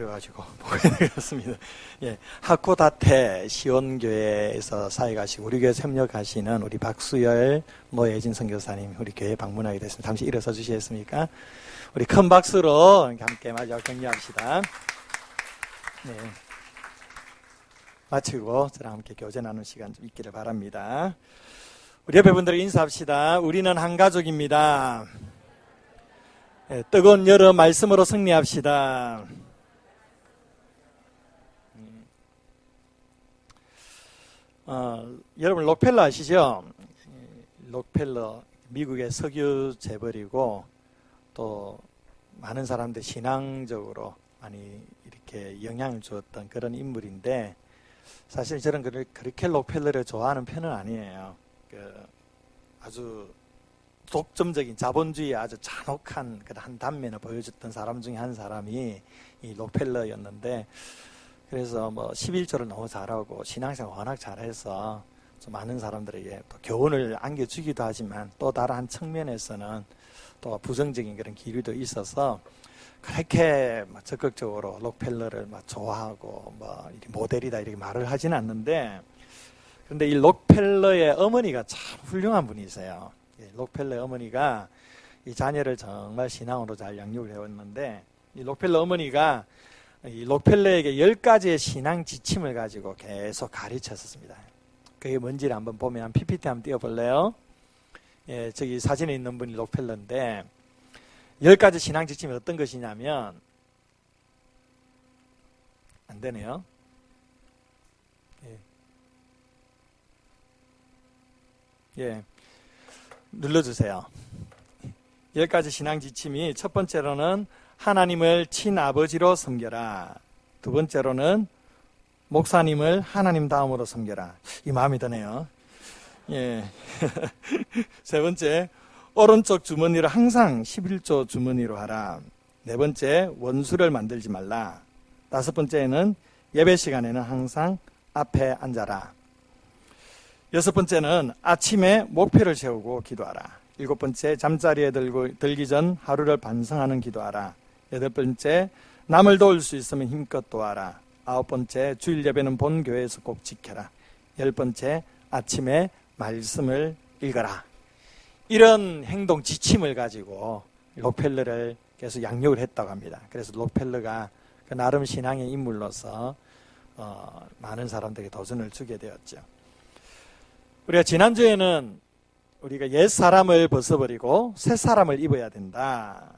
오셔가지고 보게 되었습니다. 예, 하코다테 시온교회에서 사역하시고 우리 교회 협력하시는 우리 박수열 노예진 선교사님 우리 교회에 방문하게 됐습니다. 잠시 일어서 주시겠습니까? 우리 큰 박수로 함께 마저 격려합시다. 네. 마치고 저랑 함께 교제 나누는 시간 좀 있기를 바랍니다. 우리 옆에 분들 인사합시다. 우리는 한 가족입니다. 네, 뜨거운 여름 말씀으로 승리합시다. 여러분 록펠러 아시죠? 록펠러 미국의 석유 재벌이고 또 많은 사람들 신앙적으로 많이 이렇게 영향을 주었던 그런 인물인데 사실 저는 그렇게 록펠러를 좋아하는 편은 아니에요. 아주 독점적인 자본주의의 아주 잔혹한 한 단면을 보여줬던 사람 중에 한 사람이 이 록펠러였는데 그래서 뭐 11조를 너무 잘하고 신앙생활 워낙 잘해서 좀 많은 사람들에게 또 교훈을 안겨주기도 하지만 또 다른 한 측면에서는 또 부정적인 그런 기류도 있어서 그렇게 적극적으로 록펠러를 좋아하고 뭐 모델이다 이렇게 말을 하지는 않는데 그런데 이 록펠러의 어머니가 참 훌륭한 분이세요. 록펠러의 어머니가 이 자녀를 정말 신앙으로 잘 양육을 해왔는데 이 록펠러 어머니가 이 록펠러에게 10가지의 신앙 지침을 가지고 계속 가르쳤었습니다. 그게 뭔지를 한번 보면 PPT 한번 띄워볼래요? 예, 저기 사진에 있는 분이 록펠러인데 10가지 신앙 지침이 어떤 것이냐면 안 되네요. 예, 눌러주세요. 10가지 신앙 지침이 첫 번째로는 하나님을 친아버지로 섬겨라. 두 번째로는 목사님을 하나님 다음으로 섬겨라. 이 마음이 드네요. 예. 세 번째, 오른쪽 주머니를 항상 11조 주머니로 하라. 네 번째, 원수를 만들지 말라. 다섯 번째는 예배 시간에는 항상 앞에 앉아라. 여섯 번째는 아침에 목표를 세우고 기도하라. 일곱 번째, 잠자리에 들기 전 하루를 반성하는 기도하라. 여덟 번째, 남을 도울 수 있으면 힘껏 도와라. 아홉 번째, 주일 예배는 본 교회에서 꼭 지켜라. 열 번째, 아침에 말씀을 읽어라. 이런 행동 지침을 가지고 록펠러를 계속 양육을 했다고 합니다. 그래서 록펠러가 그 나름 신앙의 인물로서 많은 사람들에게 도전을 주게 되었죠. 우리가 지난주에는 우리가 옛 사람을 벗어버리고 새 사람을 입어야 된다.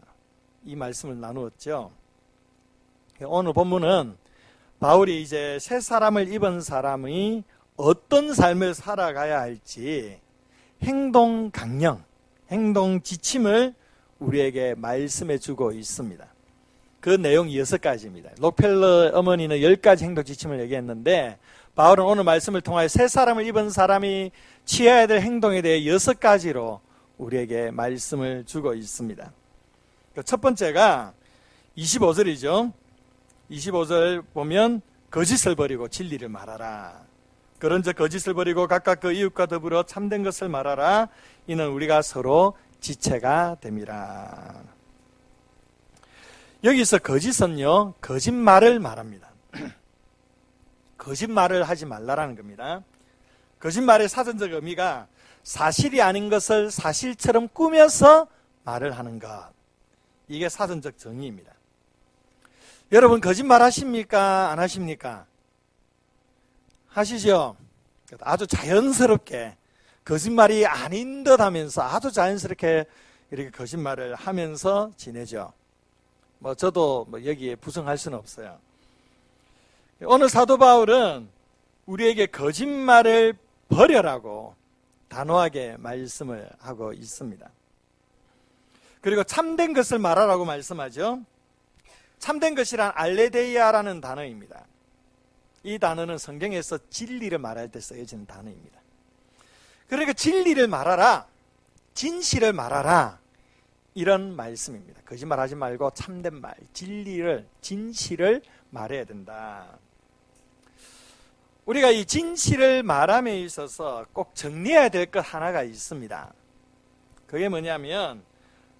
이 말씀을 나누었죠. 오늘 본문은 바울이 이제 새 사람을 입은 사람이 어떤 삶을 살아가야 할지 행동 강령, 행동 지침을 우리에게 말씀해 주고 있습니다. 그 내용이 6가지입니다. 록펠러 어머니는 10가지 행동 지침을 얘기했는데 바울은 오늘 말씀을 통하여 새 사람을 입은 사람이 취해야 될 행동에 대해 6가지로 우리에게 말씀을 주고 있습니다. 첫 번째가 25절이죠. 25절 보면 거짓을 버리고 진리를 말하라. 그런즉 거짓을 버리고 각각 그 이웃과 더불어 참된 것을 말하라. 이는 우리가 서로 지체가 됨이라. 여기서 거짓은요, 거짓말을 말합니다. 거짓말을 하지 말라라는 겁니다. 거짓말의 사전적 의미가 사실이 아닌 것을 사실처럼 꾸며서 말을 하는 것. 이게 사전적 정의입니다. 여러분 거짓말 하십니까? 안 하십니까? 하시죠? 아주 자연스럽게 거짓말이 아닌 듯 하면서 아주 자연스럽게 이렇게 거짓말을 하면서 지내죠. 저도 여기에 부정할 수는 없어요. 오늘 사도 바울은 우리에게 거짓말을 버려라고 단호하게 말씀을 하고 있습니다. 그리고 참된 것을 말하라고 말씀하죠. 참된 것이란 알레데이아라는 단어입니다. 이 단어는 성경에서 진리를 말할 때 쓰여지는 단어입니다. 그러니까 진리를 말하라, 진실을 말하라, 이런 말씀입니다. 거짓말하지 말고 참된 말, 진리를, 진실을 말해야 된다. 우리가 이 진실을 말함에 있어서 꼭 정리해야 될 것 하나가 있습니다. 그게 뭐냐면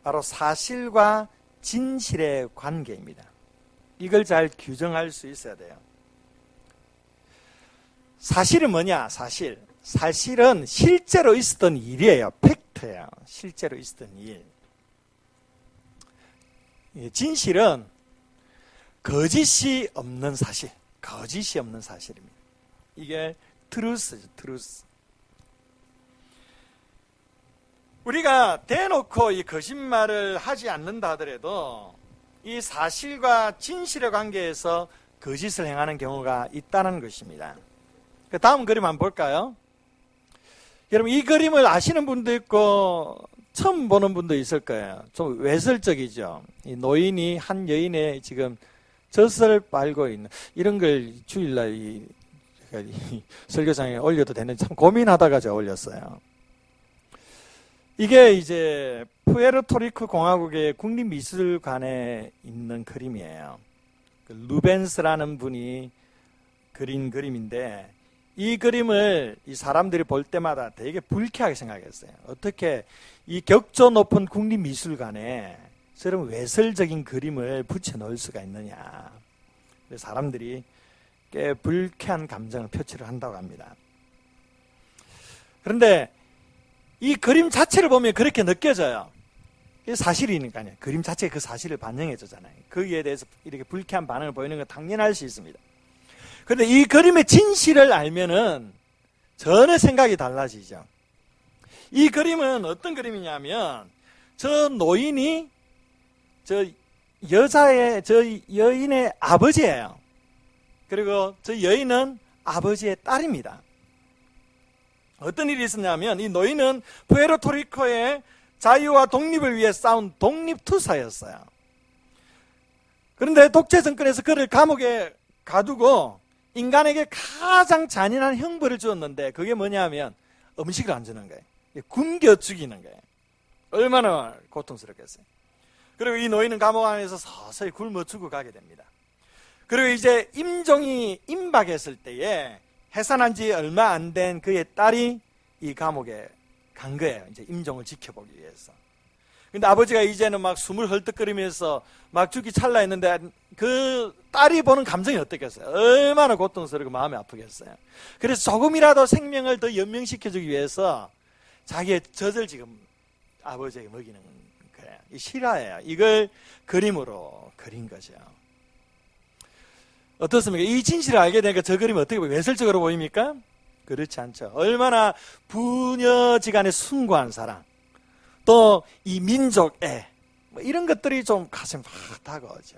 바로 사실과 진실의 관계입니다. 이걸 잘 규정할 수 있어야 돼요. 사실은 뭐냐? 사실은 실제로 있었던 일이에요. 팩트예요. 실제로 있었던 일. 진실은 거짓이 없는 사실. 거짓이 없는 사실입니다. 이게 트루스죠. 트루스. 우리가 대놓고 이 거짓말을 하지 않는다 하더라도 이 사실과 진실의 관계에서 거짓을 행하는 경우가 있다는 것입니다. 그 다음 그림 한번 볼까요? 여러분, 이 그림을 아시는 분도 있고 처음 보는 분도 있을 거예요. 좀 외설적이죠. 이 노인이 한 여인의 지금 젖을 빨고 있는, 이런 걸 주일날 이 설교장에 올려도 되는지 참 고민하다가 제가 올렸어요. 이게 이제 푸에르토리코 공화국의 국립미술관에 있는 그림이에요. 루벤스라는 분이 그린 그림인데, 이 그림을 이 사람들이 볼 때마다 되게 불쾌하게 생각했어요. 어떻게 이 격조 높은 국립미술관에 저런 외설적인 그림을 붙여놓을 수가 있느냐. 그래서 사람들이 꽤 불쾌한 감정을 표출을 한다고 합니다. 그런데 이 그림 자체를 보면 그렇게 느껴져요. 이게 사실이니까요. 그림 자체가 그 사실을 반영해 주잖아요. 거기에 대해서 이렇게 불쾌한 반응을 보이는 건 당연할 수 있습니다. 그런데 이 그림의 진실을 알면은 전혀 생각이 달라지죠. 이 그림은 어떤 그림이냐면, 저 노인이 저 여인의 아버지예요. 그리고 저 여인은 아버지의 딸입니다. 어떤 일이 있었냐면, 이 노인은 푸에르토리코의 자유와 독립을 위해 싸운 독립투사였어요. 그런데 독재 정권에서 그를 감옥에 가두고 인간에게 가장 잔인한 형벌을 주었는데, 그게 뭐냐면 음식을 안 주는 거예요. 굶겨 죽이는 거예요. 얼마나 고통스럽겠어요. 그리고 이 노인은 감옥 안에서 서서히 굶어 죽어가게 됩니다. 그리고 이제 임종이 임박했을 때에 해산한 지 얼마 안 된 그의 딸이 이 감옥에 간 거예요. 이제 임종을 지켜보기 위해서. 근데 아버지가 이제는 막 숨을 헐떡거리면서 막 죽기 찰나했는데, 그 딸이 보는 감정이 어떻겠어요? 얼마나 고통스럽고 마음이 아프겠어요. 그래서 조금이라도 생명을 더 연명시켜주기 위해서 자기의 젖을 지금 아버지에게 먹이는 거예요. 이 실화예요. 이걸 그림으로 그린 거죠. 어떻습니까? 이 진실을 알게 되니까 저 그림이 어떻게 보면 외설적으로 보입니까? 그렇지 않죠. 얼마나 부녀지간의 숭고한 사랑, 또 이 민족애, 뭐 이런 것들이 좀 가슴 확 다가오죠.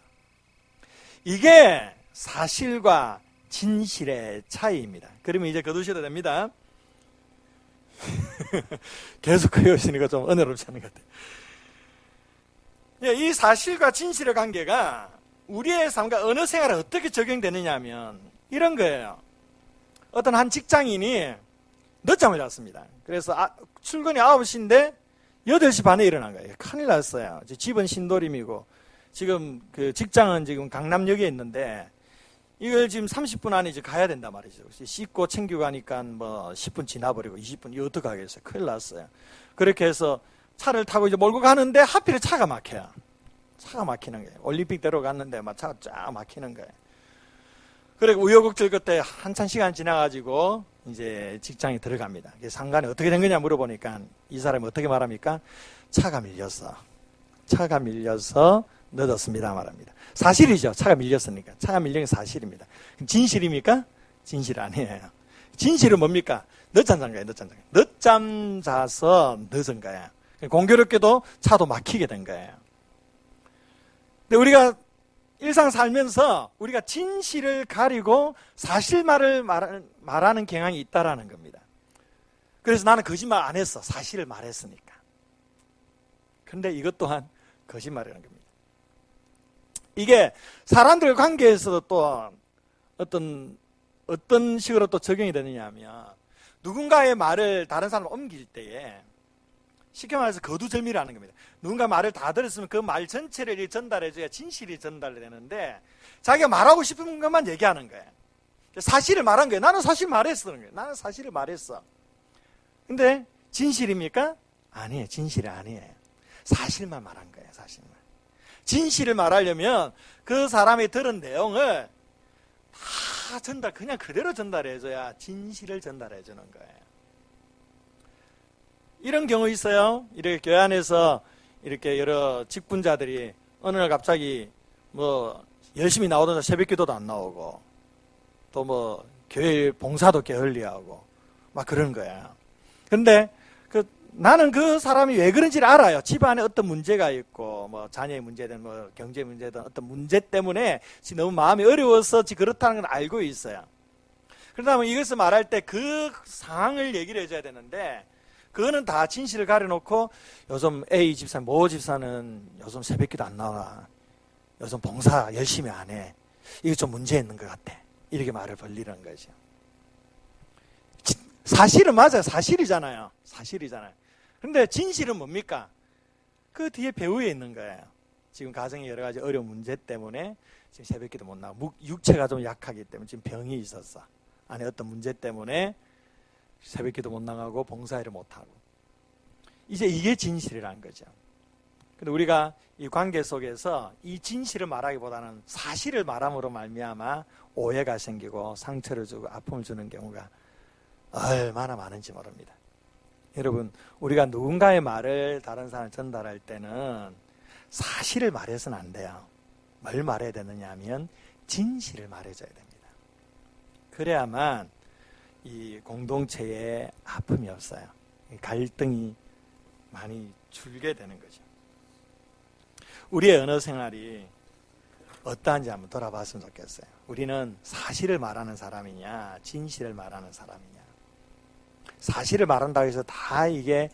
이게 사실과 진실의 차이입니다. 그러면 이제 거두셔도 됩니다. 계속 그려오시니까 좀 은혜롭지 않은 것 같아요. 이 사실과 진실의 관계가 우리의 삶과 어느 생활에 어떻게 적용되느냐 하면 이런 거예요. 어떤 한 직장인이 늦잠을 잤습니다. 그래서 출근이 9시인데 8시 반에 일어난 거예요. 큰일 났어요. 집은 신도림이고 지금 그 직장은 지금 강남역에 있는데 이걸 지금 30분 안에 이제 가야 된단 말이죠. 씻고 챙기고 가니까 뭐 10분 지나버리고 20분, 이거 어떡하겠어요? 큰일 났어요. 그렇게 해서 차를 타고 이제 몰고 가는데 하필 차가 막혀요. 차가 막히는 거예요. 올림픽대로 갔는데 막 차가 쫙 막히는 거예요. 그리고 우여곡절 끝에 한참 시간 지나가지고 이제 직장에 들어갑니다. 상관이 어떻게 된 거냐 물어보니까 이 사람이 어떻게 말합니까? 차가 밀려서 늦었습니다 말합니다. 사실이죠. 차가 밀렸으니까. 차가 밀린 게 사실입니다. 진실입니까? 진실 아니에요. 진실은 뭡니까? 늦잠 잔 거예요. 늦잠 자서 늦은 거예요. 공교롭게도 차도 막히게 된 거예요. 근데 우리가 일상 살면서 우리가 진실을 가리고 사실말을 말하는 경향이 있다라는 겁니다. 그래서 나는 거짓말 안 했어. 사실을 말했으니까. 그런데 이것 또한 거짓말이라는 겁니다. 이게 사람들 관계에서도 또 어떤 식으로 또 적용이 되느냐 하면, 누군가의 말을 다른 사람을 옮길 때에 쉽게 말해서 거두절미라는 겁니다. 누군가 말을 다 들었으면 그 말 전체를 전달해줘야 진실이 전달되는데, 자기가 말하고 싶은 것만 얘기하는 거예요. 사실을 말한 거예요. 나는 사실 말했어. 나는 사실을 말했어. 근데 진실입니까? 아니에요. 진실이 아니에요. 사실만 말한 거예요. 사실만. 진실을 말하려면 그 사람이 들은 내용을 다 그냥 그대로 전달해줘야 진실을 전달해주는 거예요. 이런 경우 있어요. 이렇게 교회 안에서 이렇게 여러 직분자들이 어느 날 갑자기 뭐 열심히 나오던 새벽 기도도 안 나오고 또 뭐 교회 봉사도 게을리하고 막 그런 거야. 근데 나는 그 사람이 왜 그런지를 알아요. 집안에 어떤 문제가 있고 뭐 자녀의 문제든 뭐 경제 문제든 어떤 문제 때문에 너무 마음이 어려워서 그렇다는 걸 알고 있어요. 그러다 이것을 말할 때 그 상황을 얘기를 해줘야 되는데 그거는 다 진실을 가려놓고 요즘 A 집사, 모 집사는 요즘 새벽기도 안 나와. 요즘 봉사 열심히 안 해. 이게 좀 문제 있는 것 같아. 이렇게 말을 벌리는 거죠. 사실은 맞아요. 사실이잖아요. 그런데 진실은 뭡니까? 그 뒤에 배후에 있는 거예요. 지금 가정에 여러 가지 어려운 문제 때문에 지금 새벽기도 못 나고 육체가 좀 약하기 때문에 지금 병이 있었어. 안에 어떤 문제 때문에 새벽기도 못 나가고 봉사일을 못하고 이제 이게 진실이라는 거죠. 근데 우리가 이 관계 속에서 이 진실을 말하기보다는 사실을 말함으로 말미암아 오해가 생기고 상처를 주고 아픔을 주는 경우가 얼마나 많은지 모릅니다. 여러분, 우리가 누군가의 말을 다른 사람에 전달할 때는 사실을 말해서는 안 돼요. 뭘 말해야 되느냐 하면 진실을 말해줘야 됩니다. 그래야만 이 공동체에 아픔이 없어요. 갈등이 많이 줄게 되는 거죠. 우리의 언어 생활이 어떠한지 한번 돌아봤으면 좋겠어요. 우리는 사실을 말하는 사람이냐 진실을 말하는 사람이냐. 사실을 말한다고 해서 다 이게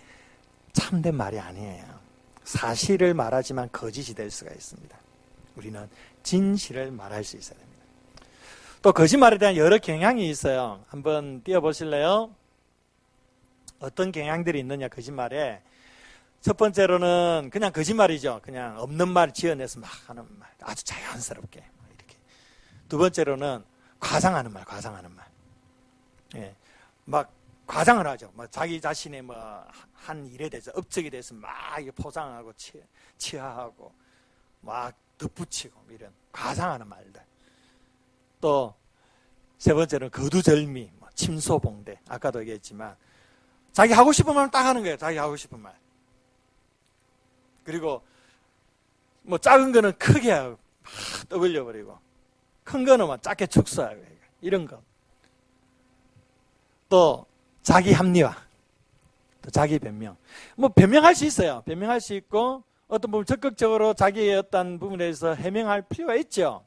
참된 말이 아니에요. 사실을 말하지만 거짓이 될 수가 있습니다. 우리는 진실을 말할 수 있어야 됩니다. 또 거짓말에 대한 여러 경향이 있어요. 한번 띄워보실래요? 어떤 경향들이 있느냐 거짓말에. 첫 번째로는 그냥 거짓말이죠. 그냥 없는 말 지어내서 막 하는 말. 아주 자연스럽게 이렇게. 두 번째로는 과장하는 말. 예, 막 과장을 하죠. 뭐 자기 자신의 뭐 한 일에 대해서 업적에 대해서 막 포장하고 치하하고 막 덧붙이고 이런 과장하는 말들. 또 세 번째는 거두절미, 침소봉대. 아까도 얘기했지만 자기 하고 싶은 말은 딱 하는 거예요. 자기 하고 싶은 말. 그리고 뭐 작은 거는 크게 하고 막 떠벌려버리고 큰 거는 막 작게 축소하고 이런 거. 또 자기 합리화, 또 자기 변명. 뭐 변명할 수 있어요. 변명할 수 있고 어떤 부분 적극적으로 자기의 어떤 부분에 대해서 해명할 필요가 있죠.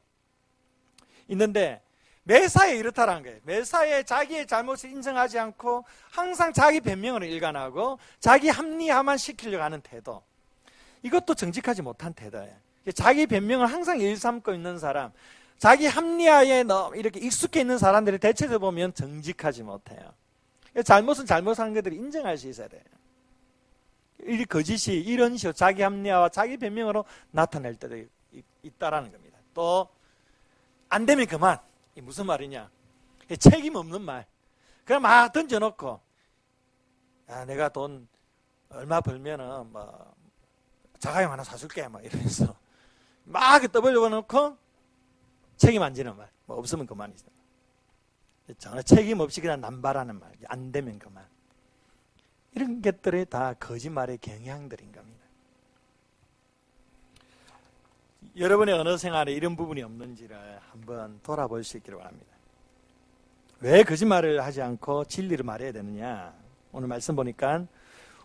있는데 매사에 이렇다라는 거예요. 매사에 자기의 잘못을 인정하지 않고 항상 자기 변명으로 일관하고 자기 합리화만 시키려고 하는 태도. 이것도 정직하지 못한 태도예요. 자기 변명을 항상 일삼고 있는 사람, 자기 합리화에 이렇게 익숙해 있는 사람들이 대체적으로 보면 정직하지 못해요. 잘못은 잘못한 것들을 인정할 수 있어야 돼요. 이 거짓이 이런 식으로 자기 합리화와 자기 변명으로 나타낼 때도 있다라는 겁니다. 또 안 되면 그만. 이 무슨 말이냐? 책임 없는 말. 그냥 막 던져놓고, 야, 내가 돈 얼마 벌면은 뭐 자가용 하나 사줄게, 막 이러면서 막 떠벌려 놓고 책임 안 지는 말. 뭐 없으면 그만이죠. 전혀 책임 없이 그냥 남발하는 말. 안 되면 그만. 이런 것들이 다 거짓말의 경향들인 겁니다. 여러분의 언어 생활에 이런 부분이 없는지를 한번 돌아볼 수 있기를 바랍니다. 왜 거짓말을 하지 않고 진리를 말해야 되느냐? 오늘 말씀 보니까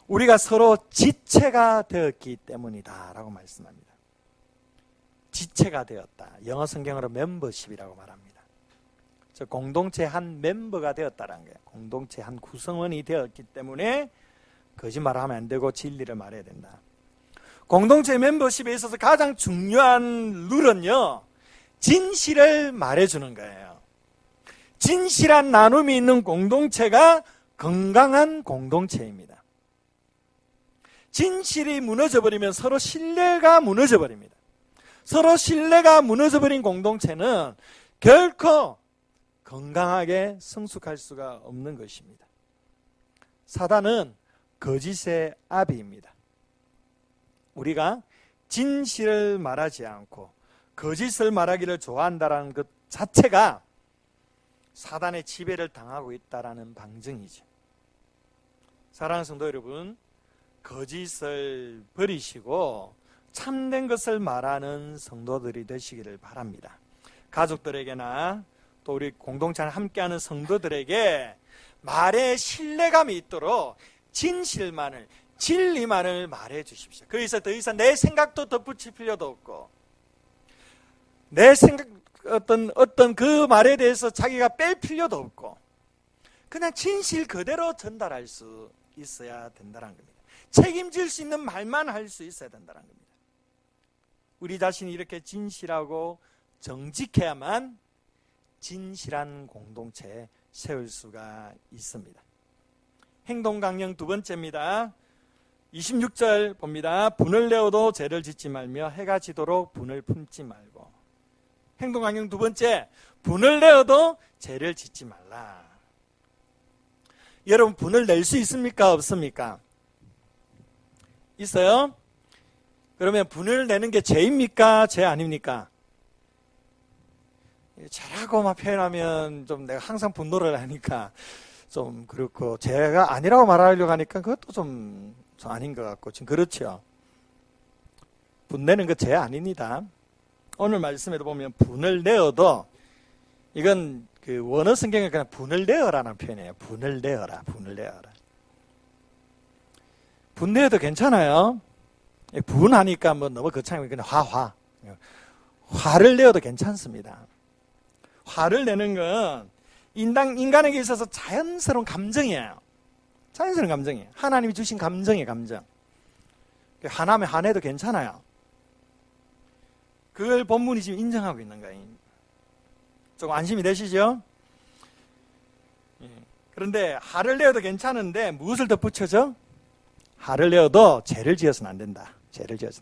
우리가 서로 지체가 되었기 때문이다 라고 말씀합니다. 지체가 되었다. 영어 성경으로 멤버십이라고 말합니다. 즉 공동체 한 멤버가 되었다는 거예요. 공동체 한 구성원이 되었기 때문에 거짓말을 하면 안 되고 진리를 말해야 된다. 공동체 멤버십에 있어서 가장 중요한 룰은요, 진실을 말해주는 거예요. 진실한 나눔이 있는 공동체가 건강한 공동체입니다. 진실이 무너져버리면 서로 신뢰가 무너져버립니다. 서로 신뢰가 무너져버린 공동체는 결코 건강하게 성숙할 수가 없는 것입니다. 사단은 거짓의 아비입니다. 우리가 진실을 말하지 않고 거짓을 말하기를 좋아한다는 것 자체가 사단의 지배를 당하고 있다는 방증이죠. 사랑하는 성도 여러분, 거짓을 버리시고 참된 것을 말하는 성도들이 되시기를 바랍니다. 가족들에게나 또 우리 공동체를 함께하는 성도들에게 말에 신뢰감이 있도록 진실만을, 진리만을 말해 주십시오. 거기서 더 이상 내 생각도 덧붙일 필요도 없고, 내 생각, 어떤 그 말에 대해서 자기가 뺄 필요도 없고, 그냥 진실 그대로 전달할 수 있어야 된다는 겁니다. 책임질 수 있는 말만 할 수 있어야 된다는 겁니다. 우리 자신이 이렇게 진실하고 정직해야만 진실한 공동체에 세울 수가 있습니다. 행동 강령 두 번째입니다. 26절 봅니다. 분을 내어도 죄를 짓지 말며 해가 지도록 분을 품지 말고. 행동 강령 두 번째, 분을 내어도 죄를 짓지 말라. 여러분, 분을 낼 수 있습니까? 없습니까? 있어요? 그러면 분을 내는 게 죄입니까? 죄 아닙니까? 죄라고 막 표현하면 좀 내가 항상 분노를 하니까 좀 그렇고, 죄가 아니라고 말하려고 하니까 그것도 좀 아닌 것 같고, 지금 그렇죠. 분 내는 거 죄 아닙니다. 오늘 말씀에도 보면 분을 내어도, 이건 그 원어 성경에 그냥 분을 내어라는 표현이에요. 분을 내어라, 분을 내어라. 분 내어도 괜찮아요. 분하니까 뭐 너무 거창하게 그냥 화를 내어도 괜찮습니다. 화를 내는 건 인간에게 있어서 자연스러운 감정이에요. 자연스러운 감정이에요. 하나님이 주신 감정이에요, 감정. 화나면 화내도 괜찮아요. 그걸 본문이 지금 인정하고 있는 거예요. 조금 안심이 되시죠? 그런데 화를 내어도 괜찮은데 무엇을 덧붙여죠? 화를 내어도 죄를 지어서는 안 된다. 죄를 지어서.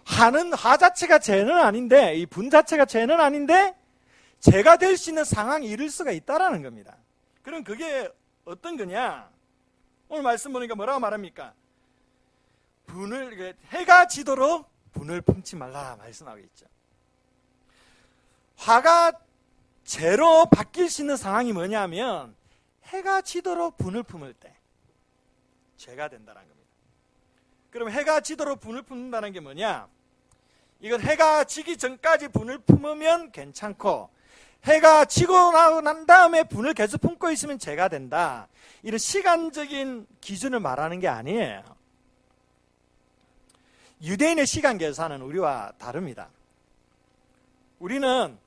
화 자체가 죄는 아닌데, 이 분 자체가 죄는 아닌데 죄가 될 수 있는 상황에 이를 수가 있다라는 겁니다. 그럼 그게 어떤 거냐? 오늘 말씀 보니까 뭐라고 말합니까? 해가 지도록 분을 품지 말라 말씀하고 있죠. 화가 죄로 바뀔 수 있는 상황이 뭐냐면 해가 지도록 분을 품을 때 죄가 된다는 겁니다. 그럼 해가 지도록 분을 품는다는 게 뭐냐? 이건 해가 지기 전까지 분을 품으면 괜찮고, 해가 지고 난 다음에 분을 계속 품고 있으면 죄가 된다. 이런 시간적인 기준을 말하는 게 아니에요. 유대인의 시간 계산은 우리와 다릅니다. 우리는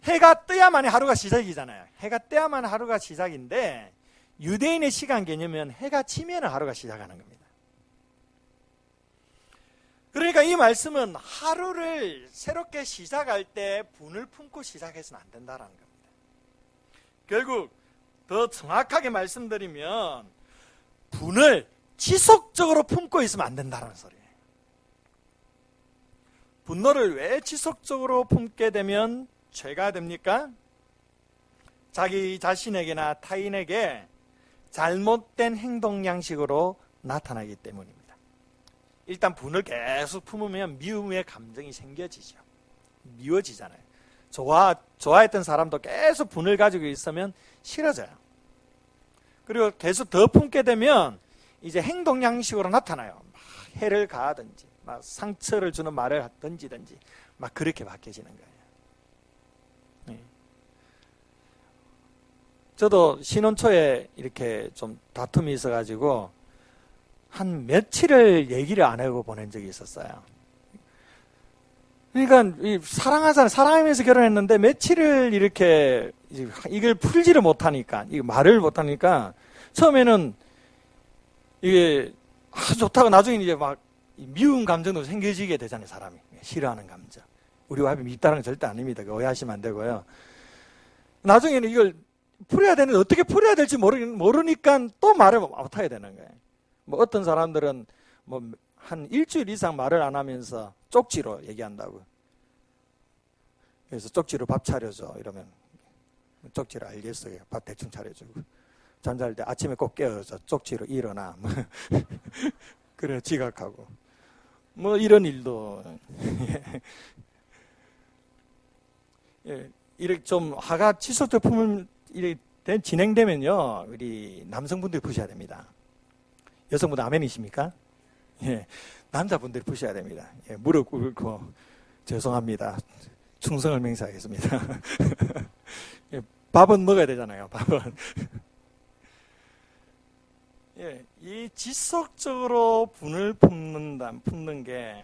해가 떠야만이 하루가 시작이잖아요. 해가 떠야만 하루가 시작인데, 유대인의 시간 개념은 해가 지면 하루가 시작하는 겁니다. 그러니까 이 말씀은 하루를 새롭게 시작할 때 분을 품고 시작해서는 안 된다는 겁니다. 결국 더 정확하게 말씀드리면 분을 지속적으로 품고 있으면 안 된다는 소리예요. 분노를 왜 지속적으로 품게 되면 죄가 됩니까? 자기 자신에게나 타인에게 잘못된 행동 양식으로 나타나기 때문입니다. 일단 분을 계속 품으면 미움의 감정이 생겨지죠. 미워지잖아요. 좋아했던 사람도 계속 분을 가지고 있으면 싫어져요. 그리고 계속 더 품게 되면 이제 행동 양식으로 나타나요. 막 해를 가하든지, 막 상처를 주는 말을 던지든지, 막 그렇게 바뀌어지는 거예요. 네. 저도 신혼 초에 이렇게 좀 다툼이 있어가지고 한 며칠을 얘기를 안 하고 보낸 적이 있었어요. 그러니까 사랑하면서 결혼했는데 며칠을 이렇게 이걸 풀지를 못하니까, 이거 말을 못하니까 처음에는 이게 아주 좋다고 나중에 이제 막 미운 감정도 생겨지게 되잖아요. 사람이 싫어하는 감정. 우리 와이프 밉다는 건 절대 아닙니다. 오해하시면 안 되고요. 나중에는 이걸 풀어야 되는데 어떻게 풀어야 될지 모르니까 또 말을 못하게 되는 거예요. 뭐 어떤 사람들은 뭐 한 일주일 이상 말을 안 하면서 쪽지로 얘기한다고. 그래서 쪽지로 밥 차려줘 이러면 쪽지로 알겠어요. 밥 대충 차려주고, 잠잘 때 아침에 꼭 깨워서 쪽지로 일어나. 그래 지각하고. 뭐 이런 일도 예, 이렇게 좀 화가 지속적으로 진행되면요, 우리 남성분들이 푸셔야 됩니다. 여성분들 아멘이십니까? 예, 남자분들이 푸셔야 됩니다. 예, 무릎 꿇고 죄송합니다. 충성을 맹세하겠습니다. 예, 밥은 먹어야 되잖아요. 밥은. 예, 이 지속적으로 분을 품는 게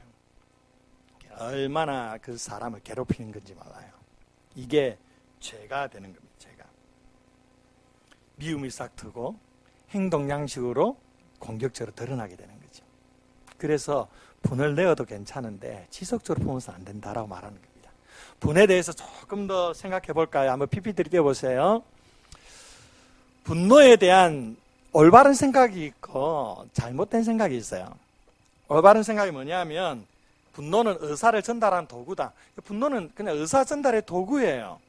얼마나 그 사람을 괴롭히는 건지 몰라요. 이게 죄가 되는 겁니다. 죄가. 미움이 싹 트고 행동 양식으로 공격적으로 드러나게 되는 거죠. 그래서 분을 내어도 괜찮은데 지속적으로 품어서 안 된다라고 말하는 겁니다. 분에 대해서 조금 더 생각해 볼까요? 한번 PPT 띄워보세요. 분노에 대한 올바른 생각이 있고 잘못된 생각이 있어요. 올바른 생각이 뭐냐면 분노는 의사를 전달하는 도구다. 분노는 그냥 의사 전달의 도구예요.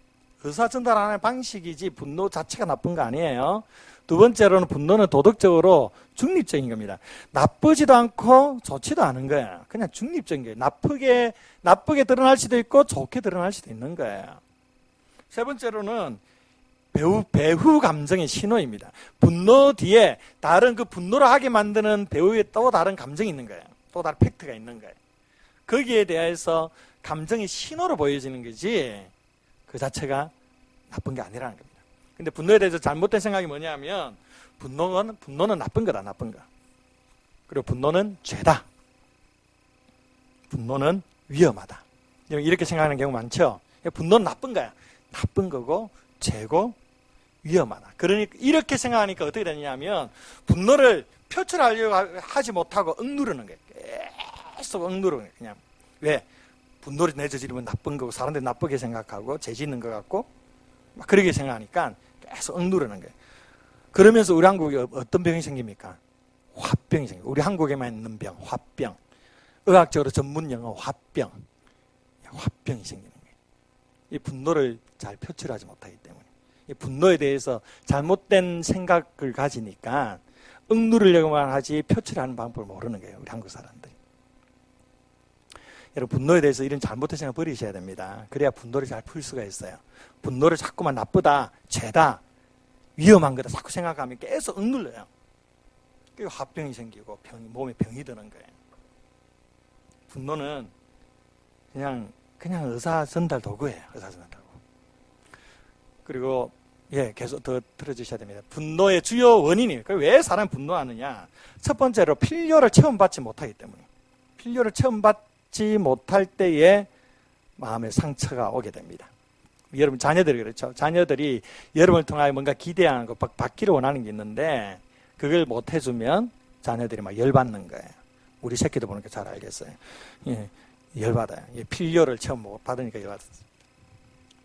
의사 전달하는 방식이지 분노 자체가 나쁜 거 아니에요. 두 번째로는 분노는 도덕적으로 중립적인 겁니다. 나쁘지도 않고 좋지도 않은 거예요. 그냥 중립적인 거예요. 나쁘게 드러날 수도 있고 좋게 드러날 수도 있는 거예요. 세 번째로는 배후 감정의 신호입니다. 분노 뒤에 다른 그 분노를 하게 만드는 배후에 또 다른 감정이 있는 거예요. 또 다른 팩트가 있는 거예요. 거기에 대해서 감정의 신호로 보여지는 거지 그 자체가 나쁜 게 아니라는 겁니다. 근데 분노에 대해서 잘못된 생각이 뭐냐면 분노는 나쁜 거다. 나쁜 거. 그리고 분노는 죄다. 분노는 위험하다. 이렇게 생각하는 경우 많죠. 분노는 나쁜 거야. 나쁜 거고 죄고 위험하다. 그러니까 이렇게 생각하니까 어떻게 되냐면 분노를 표출하려고 하지 못하고 억누르는 거예요. 계속 억누르는 거예요. 그냥 왜? 분노를 내저지르면 나쁜 거고 사람들이 나쁘게 생각하고 죄 짓는 것 같고 막 그렇게 생각하니까 계속 억누르는 거예요. 그러면서 우리 한국에 어떤 병이 생깁니까? 화병이 생겨요. 우리 한국에만 있는 병, 화병. 의학적으로 전문 용어 화병. 화병이 생기는 거예요. 이 분노를 잘 표출하지 못하기 때문에. 이 분노에 대해서 잘못된 생각을 가지니까 억누르려고만 하지 표출하는 방법을 모르는 거예요. 우리 한국 사람들이. 여러분 분노에 대해서 이런 잘못된 생각 버리셔야 됩니다. 그래야 분노를 잘 풀 수가 있어요. 분노를 자꾸만 나쁘다, 죄다, 위험한 거다 자꾸 생각하면 계속 억눌러요. 그리고 화병이 생기고 몸에 병이 드는 거예요. 분노는 그냥 의사 전달 도구예요. 의사 전달 도구. 그리고 계속 더 들어주셔야 됩니다. 분노의 주요 원인이 왜 사람이 분노하느냐? 첫 번째로 필요를 체험받지 못하기 때문에. 필요를 체험받지 못할 때에 마음의 상처가 오게 됩니다. 여러분 자녀들이 그렇죠. 자녀들이 여러분을 통하여 뭔가 기대하는 거 받기를 원하는 게 있는데 그걸 못 해주면 자녀들이 막 열받는 거예요. 우리 새끼도 보니까 잘 알겠어요. 열받아요. 필요를 체험 못 받으니까 열받아요.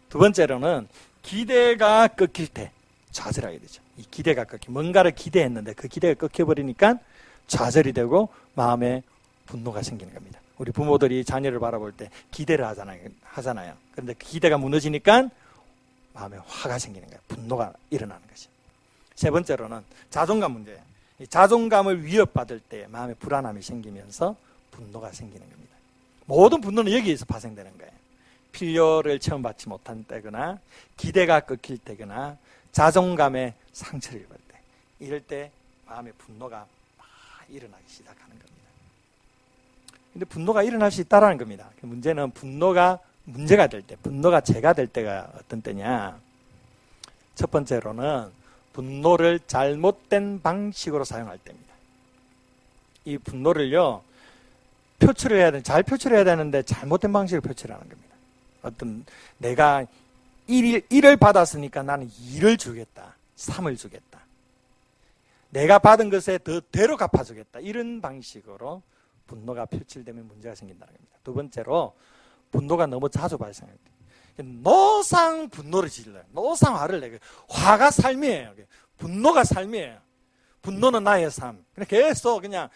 두 번째로는 기대가 꺾일 때 좌절하게 되죠. 이 기대가 뭔가를 기대했는데 그 기대가 꺾여버리니까 좌절이 되고 마음에 분노가 생기는 겁니다. 우리 부모들이 자녀를 바라볼 때 기대를 하잖아요. 그런데 기대가 무너지니까 마음에 화가 생기는 거예요. 분노가 일어나는 거죠. 세 번째로는 자존감 문제예요. 이 자존감을 위협받을 때 마음에 불안함이 생기면서 분노가 생기는 겁니다. 모든 분노는 여기에서 발생되는 거예요. 필요를 체험받지 못한 때거나 기대가 꺾일 때거나 자존감에 상처를 입을 때 이럴 때 마음의 분노가 막 일어나기 시작하는 겁니다. 근데 분노가 일어날 수 있다는 겁니다. 문제는 분노가 문제가 될 때, 분노가 죄가 될 때가 어떤 때냐? 첫 번째로는 분노를 잘못된 방식으로 사용할 때입니다. 이 분노를요, 잘 표출해야 되는데 잘못된 방식으로 표출하는 겁니다. 어떤 내가 1을 받았으니까 나는 2를 주겠다. 3을 주겠다. 내가 받은 것에 더 대로 갚아주겠다. 이런 방식으로 분노가 표출되면 문제가 생긴다는 겁니다. 두 번째로 분노가 너무 자주 발생할 때 노상 분노를 질러요. 노상 화를 내요. 화가 삶이에요. 분노가 삶이에요. 분노는 나의 삶. 계속 그냥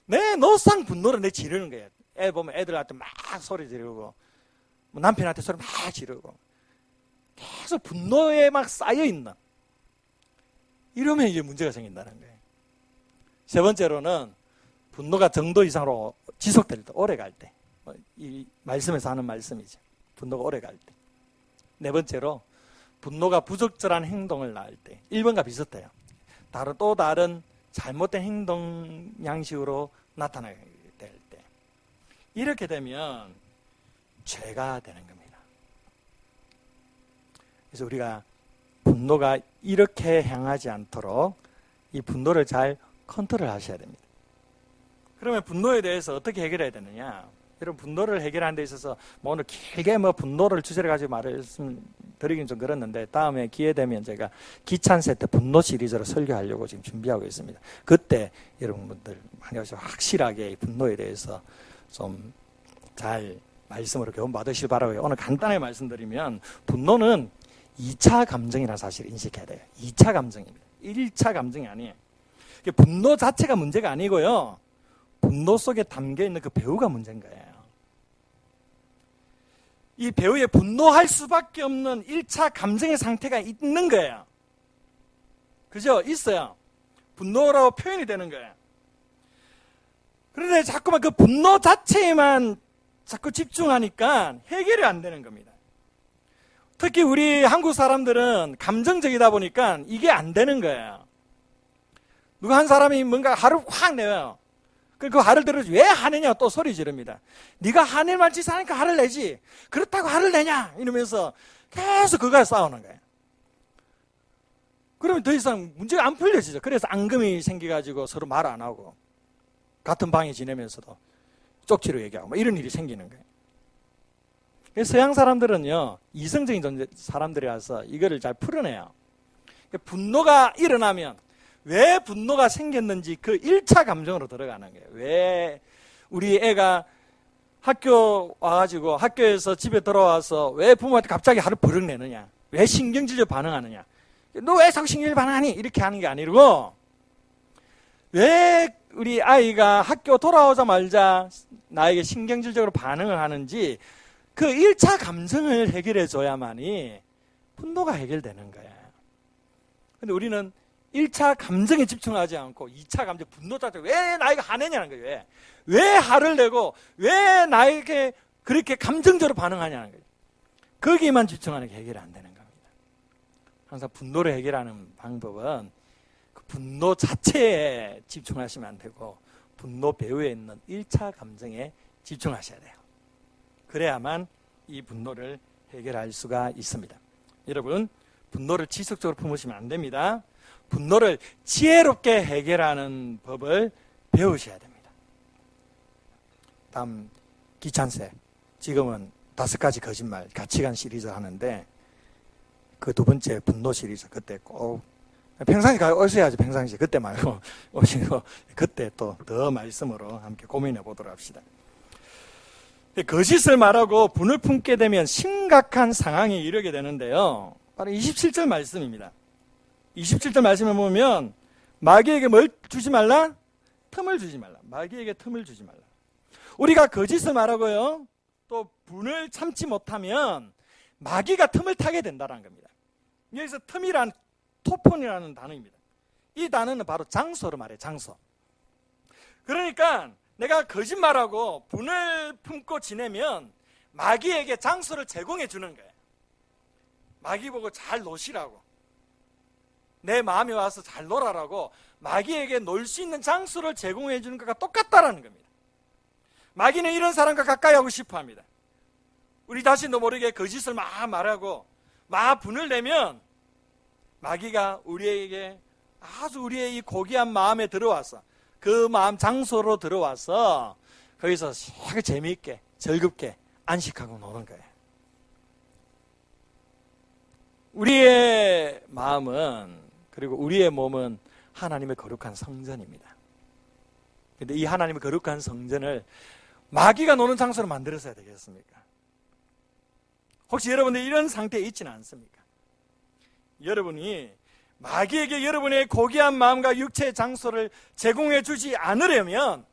내 노상 분노를 내 지르는 거예요. 애 보면 애들한테 막 소리 지르고 남편한테 소리 막 지르고 계속 분노에 막 쌓여있는 이러면 이제 문제가 생긴다는 거예요. 세 번째로는 분노가 정도 이상으로 지속될 때, 오래 갈 때. 이 말씀에서 하는 말씀이죠. 분노가 오래 갈 때. 네 번째로 분노가 부적절한 행동을 낳을 때. 1번과 비슷해요. 또 다른 잘못된 행동 양식으로 나타나게 될 때. 이렇게 되면 죄가 되는 겁니다. 그래서 우리가 분노가 이렇게 향하지 않도록 이 분노를 잘 컨트롤 하셔야 됩니다. 그러면 분노에 대해서 어떻게 해결해야 되느냐? 여러분, 분노를 해결하는 데 있어서 오늘 길게 분노를 주제로 가지고 말씀드리긴 좀 그렇는데, 다음에 기회 되면 제가 기찬 세트 분노 시리즈로 설교하려고 지금 준비하고 있습니다. 그때 여러분들 많이 확실하게 분노에 대해서 좀 잘 말씀으로 교훈 받으실 바라고요. 오늘 간단하게 말씀드리면, 분노는 2차 감정이라는 사실을 인식해야 돼요. 2차 감정입니다. 1차 감정이 아니에요. 분노 자체가 문제가 아니고요, 분노 속에 담겨있는 그 배후가 문제인 거예요. 이 배후에 분노할 수밖에 없는 1차 감정의 상태가 있는 거예요. 그죠? 있어요. 분노라고 표현이 되는 거예요. 그런데 자꾸만 그 분노 자체에만 자꾸 집중하니까 해결이 안 되는 겁니다. 특히 우리 한국 사람들은 감정적이다 보니까 이게 안 되는 거예요. 누가 한 사람이 뭔가 화를 확 내요. 그 화를 들어서 왜 화내냐 또 소리 지릅니다. 네가 화낼 만치 사니까 화를 내지, 그렇다고 화를 내냐 이러면서 계속 그거에 싸우는 거예요. 그러면 더 이상 문제가 안 풀려지죠. 그래서 앙금이 생겨가지고 서로 말 안 하고 같은 방에 지내면서도 쪽지로 얘기하고 이런 일이 생기는 거예요. 서양 사람들은요, 이성적인 사람들이라서 이거를 잘 풀어내요. 분노가 일어나면 왜 분노가 생겼는지 그 1차 감정으로 들어가는 거예요. 왜 우리 애가 학교 와가지고 학교에서 집에 돌아와서 왜 부모한테 갑자기 화를 버럭 내느냐, 왜 신경질적 반응하느냐, 너 왜 자꾸 신경질 반응하니, 이렇게 하는 게 아니고, 왜 우리 아이가 학교 돌아오자마자 나에게 신경질적으로 반응을 하는지 그 1차 감정을 해결해 줘야만이 분노가 해결되는 거예요. 근데 우리는 1차 감정에 집중하지 않고 2차 감정, 분노 자체, 왜 나에게 화내냐는 거예요. 왜 화를 내고 왜 나에게 그렇게 감정적으로 반응하냐는 거예요. 거기에만 집중하는 게 해결이 안 되는 겁니다. 항상 분노를 해결하는 방법은 그 분노 자체에 집중하시면 안 되고 분노 배후에 있는 1차 감정에 집중하셔야 돼요. 그래야만 이 분노를 해결할 수가 있습니다. 여러분, 분노를 지속적으로 품으시면 안 됩니다. 분노를 지혜롭게 해결하는 법을 배우셔야 됩니다. 다음 기찬세. 지금은 5가지 거짓말 가치관 시리즈 하는데, 그 2번째 분노 시리즈 그때 꼭 평상시 오셔야지. 평상시 그때 말고 오시고 그때 또 더 말씀으로 함께 고민해 보도록 합시다. 거짓을 말하고 분을 품게 되면 심각한 상황에 이르게 되는데요, 바로 27절 말씀입니다. 27절 말씀을 보면 마귀에게 뭘 주지 말라? 틈을 주지 말라. 마귀에게 틈을 주지 말라. 우리가 거짓을 말하고요, 또 분을 참지 못하면 마귀가 틈을 타게 된다는 겁니다. 여기서 틈이란 토폰이라는 단어입니다. 이 단어는 바로 장소로 말해요. 장소. 그러니까 내가 거짓말하고 분을 품고 지내면 마귀에게 장소를 제공해 주는 거예요. 마귀 보고 잘 노시라고, 내 마음에 와서 잘 놀아라고 마귀에게 놀 수 있는 장소를 제공해 주는 것과 똑같다라는 겁니다. 마귀는 이런 사람과 가까이 하고 싶어 합니다. 우리 자신도 모르게 거짓을 막 말하고 막 분을 내면 마귀가 우리에게 아주 우리의 이 고귀한 마음에 들어와서 그 마음 장소로 들어와서 거기서 아주 재미있게 즐겁게 안식하고 노는 거예요. 우리의 마음은, 그리고 우리의 몸은 하나님의 거룩한 성전입니다. 그런데 이 하나님의 거룩한 성전을 마귀가 노는 장소로 만들어서야 되겠습니까? 혹시 여러분들 이런 상태에 있지는 않습니까? 여러분이 마귀에게 여러분의 고귀한 마음과 육체의 장소를 제공해 주지 않으려면,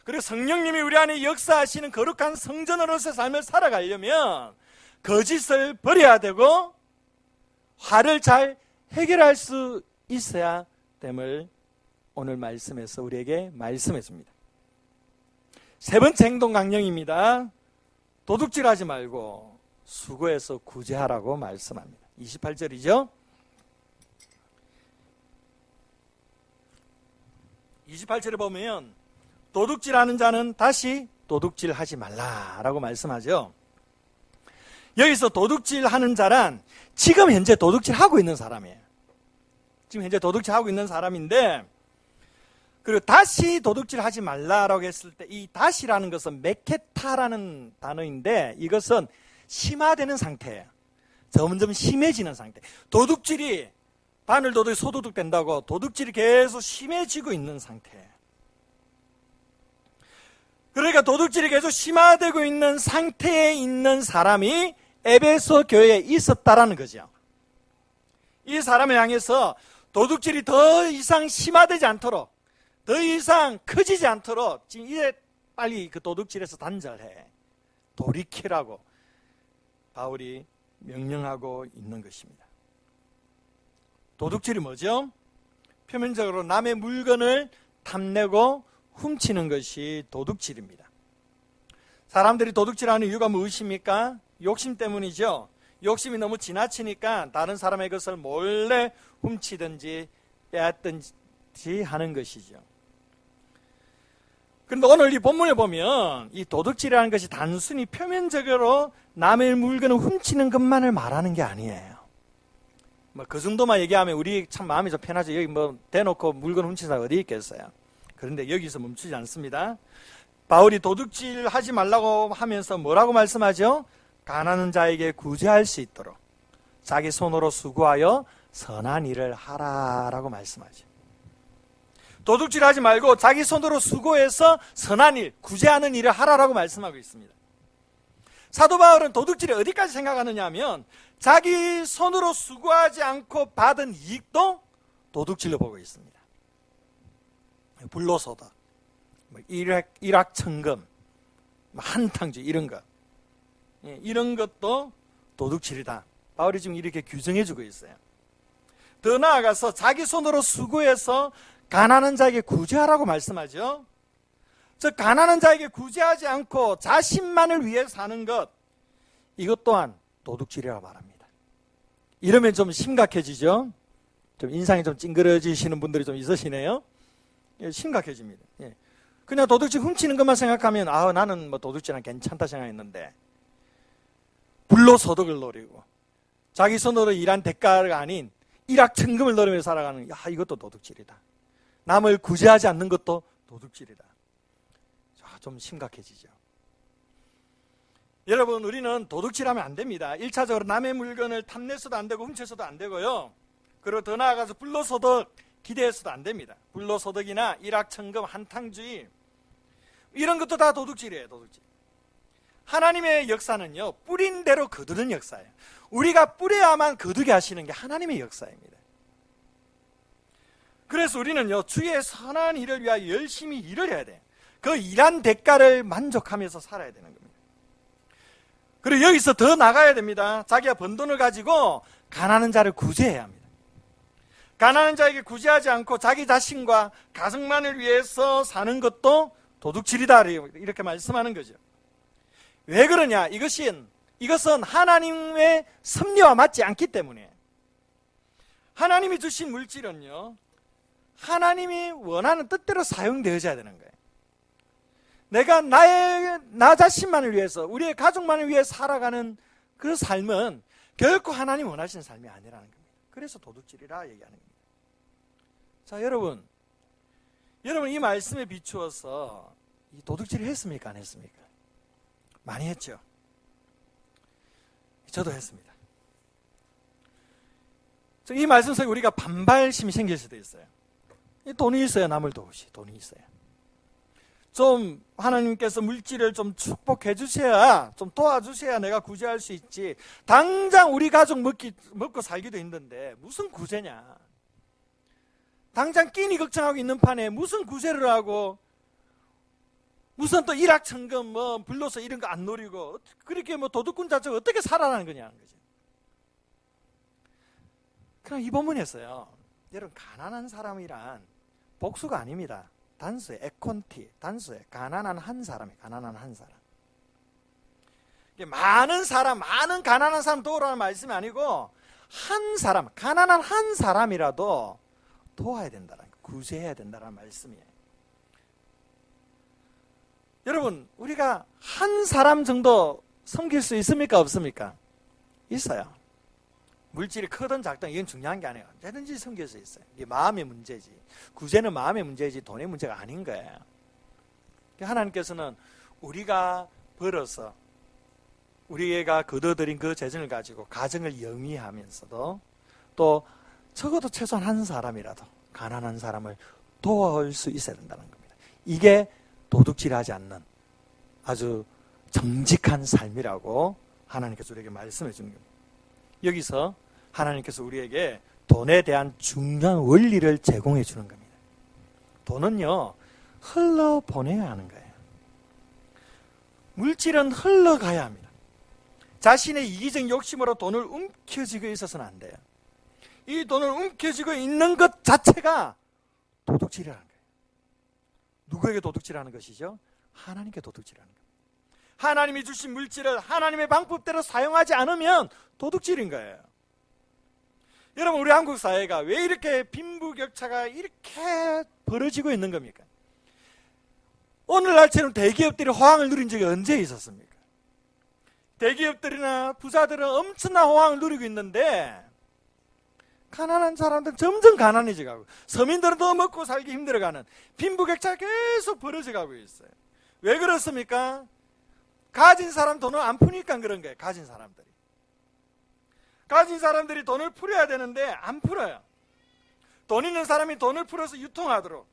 그리고 성령님이 우리 안에 역사하시는 거룩한 성전으로서의 삶을 살아가려면 거짓을 버려야 되고 화를 잘 해결할 수 있어야 됨을 오늘 말씀에서 우리에게 말씀해 줍니다. 세 번째 행동 강령입니다. 도둑질하지 말고 수고해서 구제하라고 말씀합니다. 28절이죠. 28절에 보면 도둑질하는 자는 다시 도둑질하지 말라라고 말씀하죠. 여기서 도둑질하는 자란 지금 현재 도둑질하고 있는 사람이에요. 지금 현재 도둑질하고 있는 사람인데, 그리고 다시 도둑질하지 말라라고 했을 때 이 다시라는 것은 메케타라는 단어인데, 이것은 심화되는 상태예요. 점점 심해지는 상태. 도둑질이 바늘 도둑이 소도둑 된다고 도둑질이 계속 심해지고 있는 상태예요. 그러니까 도둑질이 계속 심화되고 있는 상태에 있는 사람이 에베소 교회에 있었다라는 거죠. 이 사람을 향해서 도둑질이 더 이상 심화되지 않도록, 더 이상 커지지 않도록 지금 이제 빨리 그 도둑질에서 단절해, 돌이키라고 바울이 명령하고 있는 것입니다. 도둑질이 뭐죠? 표면적으로 남의 물건을 탐내고 훔치는 것이 도둑질입니다. 사람들이 도둑질하는 이유가 무엇입니까? 욕심 때문이죠. 욕심이 너무 지나치니까 다른 사람의 것을 몰래 훔치든지 빼앗든지 하는 것이죠. 그런데 오늘 이 본문을 보면 이 도둑질이라는 것이 단순히 표면적으로 남의 물건을 훔치는 것만을 말하는 게 아니에요. 뭐 그 정도만 얘기하면 우리 참 마음이 좀 편하죠. 여기 뭐 대놓고 물건 훔치는 사람 어디 있겠어요. 그런데 여기서 멈추지 않습니다. 바울이 도둑질 하지 말라고 하면서 뭐라고 말씀하죠? 가난한 자에게 구제할 수 있도록 자기 손으로 수고하여 선한 일을 하라라고 말씀하죠. 도둑질 하지 말고 자기 손으로 수고해서 선한 일, 구제하는 일을 하라라고 말씀하고 있습니다. 사도 바울은 도둑질이 어디까지 생각하느냐 하면 자기 손으로 수고하지 않고 받은 이익도 도둑질로 보고 있습니다. 불로소득, 일확천금, 한탕주 이런 것, 이런 것도 도둑질이다. 바울이 지금 이렇게 규정해주고 있어요. 더 나아가서 자기 손으로 수고해서 가난한 자에게 구제하라고 말씀하죠. 즉 가난한 자에게 구제하지 않고 자신만을 위해 사는 것, 이것 또한 도둑질이라고 말합니다. 이러면 좀 심각해지죠. 좀 인상이 좀 찡그러지시는 분들이 좀 있으시네요. 심각해집니다. 그냥 도둑질 훔치는 것만 생각하면 나는 뭐 도둑질은 괜찮다 생각했는데, 불로소득을 노리고 자기 손으로 일한 대가가 아닌 일확천금을 노리며 살아가는, 이것도 도둑질이다. 남을 구제하지 않는 것도 도둑질이다. 좀 심각해지죠. 여러분, 우리는 도둑질하면 안 됩니다. 1차적으로 남의 물건을 탐내서도 안 되고 훔쳐서도 안 되고요. 그리고 더 나아가서 불로소득 기대해서도 안 됩니다. 불로소득이나 일확천금, 한탕주의, 이런 것도 다 도둑질이에요. 도둑질. 하나님의 역사는요, 뿌린 대로 거두는 역사예요. 우리가 뿌려야만 거두게 하시는 게 하나님의 역사입니다. 그래서 우리는요, 주의 선한 일을 위하여 열심히 일을 해야 돼요. 그 일한 대가를 만족하면서 살아야 되는 겁니다. 그리고 여기서 더 나가야 됩니다. 자기가 번 돈을 가지고 가난한 자를 구제해야 합니다. 가난한 자에게 구제하지 않고 자기 자신과 가정만을 위해서 사는 것도 도둑질이다, 이렇게 말씀하는 거죠. 왜 그러냐? 이것은 하나님의 섭리와 맞지 않기 때문에. 하나님이 주신 물질은요, 하나님이 원하는 뜻대로 사용되어져야 되는 거예요. 내가 나 자신만을 위해서, 우리의 가족만을 위해 살아가는 그 삶은 결코 하나님 원하시는 삶이 아니라는 겁니다. 그래서 도둑질이라 얘기하는 겁니다. 자, 여러분 이 말씀에 비추어서 이 도둑질을 했습니까? 안 했습니까? 많이 했죠. 저도 했습니다. 이 말씀 속에 우리가 반발심이 생길 수도 있어요. 돈이 있어야 남을 도우시, 돈이 있어야. 좀 하나님께서 물질을 좀 축복해 주셔야, 좀 도와주셔야 내가 구제할 수 있지. 당장 우리 가족 먹고 살기도 힘든데 무슨 구제냐. 당장 끼니 걱정하고 있는 판에 무슨 구제를 하고, 무슨 또 일확천금, 불로서 이런 거 안 노리고, 그렇게 도둑꾼 자체가 어떻게 살아나는 거냐는 거죠. 그럼 이 본문에서요, 여러분, 가난한 사람이란 복수가 아닙니다. 단수에 에콘티, 단수에 가난한 한 사람이 가난한 한 사람. 많은 사람, 많은 가난한 사람 도우라는 말씀이 아니고 한 사람, 가난한 한 사람이라도 도와야 된다는, 구제해야 된다는 말씀이에요. 여러분, 우리가 한 사람 정도 섬길 수 있습니까? 없습니까? 있어요. 물질이 크든 작든 이건 중요한 게 아니에요. 언제든지 섬길 수 있어요. 이게 마음의 문제지. 구제는 마음의 문제지 돈의 문제가 아닌 거예요. 하나님께서는 우리가 벌어서 우리가 거둬들인 그 재정을 가지고 가정을 영위하면서도 또 적어도 최소한 한 사람이라도 가난한 사람을 도와줄 수 있어야 된다는 겁니다. 이게 도둑질하지 않는 아주 정직한 삶이라고 하나님께서 우리에게 말씀해 주는 겁니다. 여기서 하나님께서 우리에게 돈에 대한 중요한 원리를 제공해 주는 겁니다. 돈은요, 흘러보내야 하는 거예요. 물질은 흘러가야 합니다. 자신의 이기적 욕심으로 돈을 움켜쥐고 있어서는 안 돼요. 이 돈을 움켜쥐고 있는 것 자체가 도둑질이라는 거예요. 누구에게 도둑질하는 것이죠? 하나님께 도둑질하는 거예요. 하나님이 주신 물질을 하나님의 방법대로 사용하지 않으면 도둑질인 거예요. 여러분, 우리 한국 사회가 왜 이렇게 빈부격차가 이렇게 벌어지고 있는 겁니까? 오늘날처럼 대기업들이 호황을 누린 적이 언제 있었습니까? 대기업들이나 부자들은 엄청난 호황을 누리고 있는데 가난한 사람들은 점점 가난해져 가고 서민들은 더 먹고 살기 힘들어가는 빈부격차가 계속 벌어져 가고 있어요. 왜 그렇습니까? 가진 사람 돈을 안 푸니까 그런 거예요. 가진 사람들이 돈을 풀어야 되는데 안 풀어요. 돈 있는 사람이 돈을 풀어서 유통하도록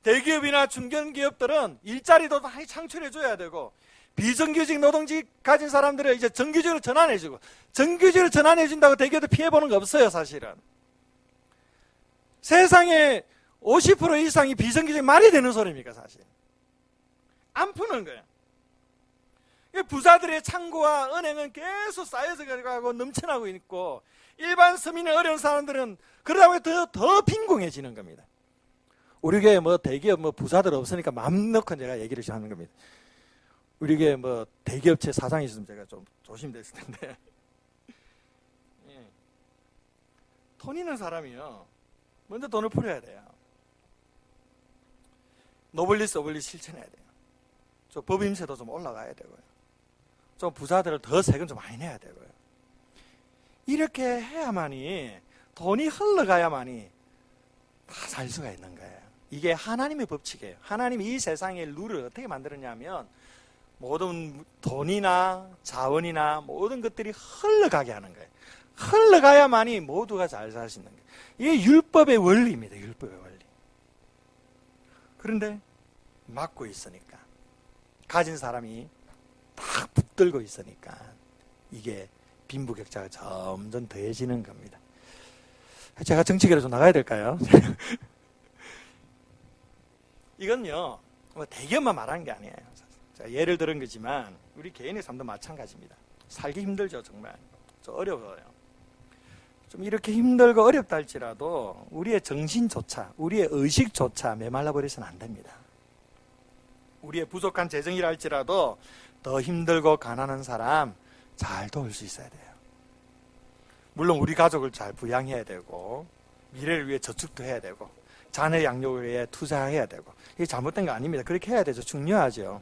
대기업이나 중견기업들은 일자리도 많이 창출해줘야 되고 비정규직 노동직 가진 사람들을 이제 정규직으로 전환해주고 정규직으로 전환해준다고 대기업도 피해보는 거 없어요. 사실은 세상에 50% 이상이 비정규직 말이 되는 소리입니까? 사실 안 푸는 거예요. 부자들의 창고와 은행은 계속 쌓여서 가고 넘쳐나고 있고 일반 서민의 어려운 사람들은 그러다 보니 더 빈곤해지는 겁니다. 우리 교회 대기업 부자들 없으니까 마음 놓고 제가 얘기를 하는 겁니다. 우리 교회 대기업체 사장이 있으면 제가 좀 조심됐을 텐데 돈 있는 사람이요 먼저 돈을 풀어야 돼요. 노블리스 오블리스 실천해야 돼요. 저 법인세도 좀 올라가야 되고요. 좀 부자들을 더 세금 좀 많이 내야 되고요. 이렇게 해야만이 돈이 흘러가야만이 다 살 수가 있는 거예요. 이게 하나님의 법칙이에요. 하나님이 이 세상의 룰을 어떻게 만들었냐면 모든 돈이나 자원이나 모든 것들이 흘러가게 하는 거예요. 흘러가야만이 모두가 잘 살 수 있는 거예요. 이게 율법의 원리입니다. 율법의 원리. 그런데 막고 있으니까 가진 사람이 딱 붙들고 있으니까 이게 빈부격차가 점점 더해지는 겁니다. 제가 정치계로 좀 나가야 될까요? 이건요 대기업만 말하는 게 아니에요. 제가 예를 들은 거지만 우리 개인의 삶도 마찬가지입니다. 살기 힘들죠. 정말 좀 어려워요. 좀 이렇게 힘들고 어렵다 할지라도 우리의 정신조차 우리의 의식조차 메말라 버려서는 안 됩니다. 우리의 부족한 재정이라 할지라도 더 힘들고 가난한 사람 잘 도울 수 있어야 돼요. 물론 우리 가족을 잘 부양해야 되고 미래를 위해 저축도 해야 되고 자녀 양육을 위해 투자해야 되고 이게 잘못된 거 아닙니다. 그렇게 해야 되죠. 중요하죠.